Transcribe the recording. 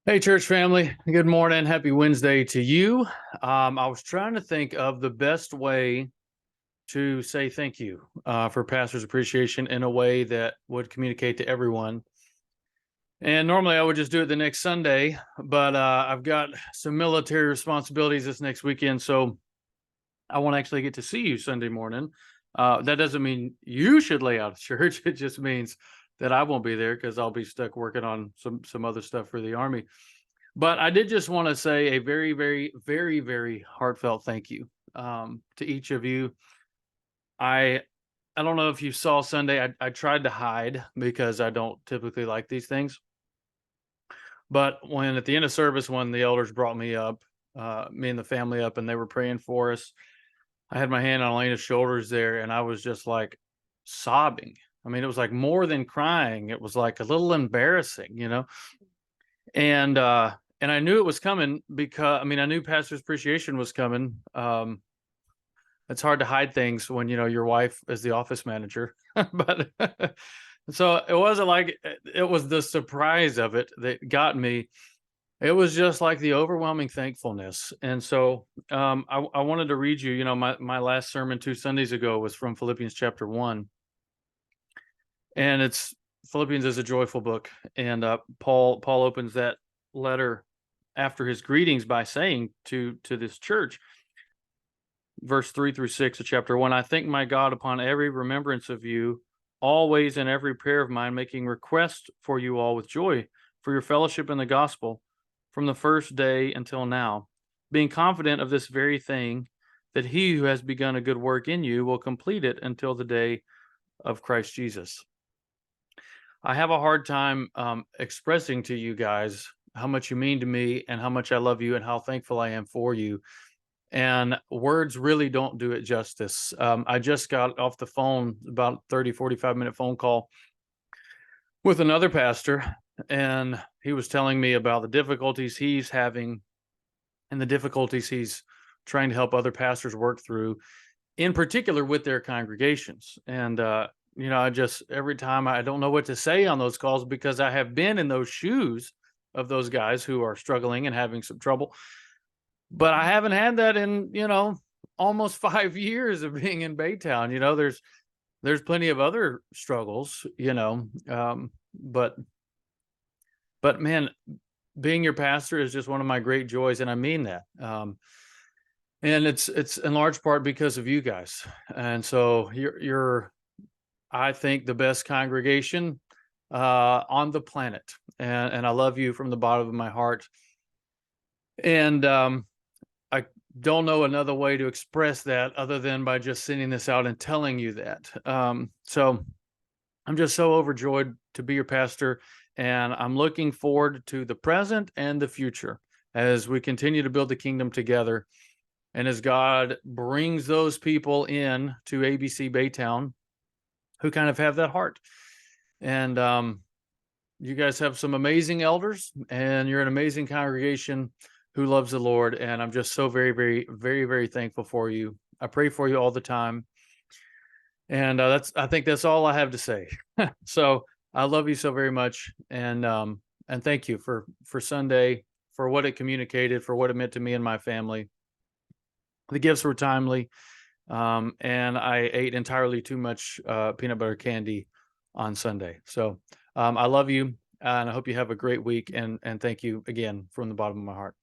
Hey, church family. Good morning. Happy Wednesday to you. I was trying to think of the best way to say thank you for Pastor's Appreciation in a way that would communicate to everyone. And normally I would just do it the next Sunday, but I've got some military responsibilities this next weekend, so I won't actually get to see you Sunday morning. That doesn't mean you should lay out of church. It just means that I won't be there because I'll be stuck working on some other stuff for the Army. But I did just want to say a very, very, very, very heartfelt thank you to each of you. I I don't know if you saw Sunday. I tried to hide because I don't typically like these things. But when at the end of service, when the elders brought me up, me and the family up, and they were praying for us, I had my hand on Elena's shoulders there, and I was just like sobbing. I mean, it was like more than crying. It was like a little embarrassing. And and I knew it was coming because I knew Pastor's Appreciation was coming. It's hard to hide things when your wife is the office manager. But so it wasn't like it was the surprise of it that got me. It was just like the overwhelming thankfulness. And so I wanted to read you, my last sermon 2 Sundays ago was from Philippians chapter 1. And it's Philippians is a joyful book. And Paul opens that letter after his greetings by saying to this church, verse 3 through 6 of chapter 1, I thank my God upon every remembrance of you, always in every prayer of mine, making request for you all with joy for your fellowship in the gospel from the first day until now, being confident of this very thing, that he who has begun a good work in you will complete it until the day of Christ Jesus. I have a hard time expressing to you guys how much you mean to me and how much I love you and how thankful I am for you. And words really don't do it justice. I just got off the phone, about 45-minute phone call with another pastor, and he was telling me about the difficulties he's having and the difficulties he's trying to help other pastors work through, in particular with their congregations. And I just, every time, I don't know what to say on those calls because I have been in those shoes of those guys who are struggling and having some trouble. But I haven't had that in, almost 5 years of being in Baytown. There's plenty of other struggles, but man, being your pastor is just one of my great joys, and I mean that. And it's in large part because of you guys. And so you're I think the best congregation on the planet, and I love you from the bottom of my heart. And I don't know another way to express that other than by just sending this out and telling you that. So I'm just so overjoyed to be your pastor, and I'm looking forward to the present and the future as we continue to build the kingdom together. And as God brings those people in to ABC Baytown who kind of have that heart. And you guys have some amazing elders, and you're an amazing congregation who loves the Lord. And I'm just so very, very, very, very thankful for you. I pray for you all the time. And I think that's all I have to say. So I love you so very much. And thank you for Sunday, for what it communicated, for what it meant to me and my family. The gifts were timely. And I ate entirely too much peanut butter candy on Sunday. So I love you, and I hope you have a great week. And thank you again from the bottom of my heart.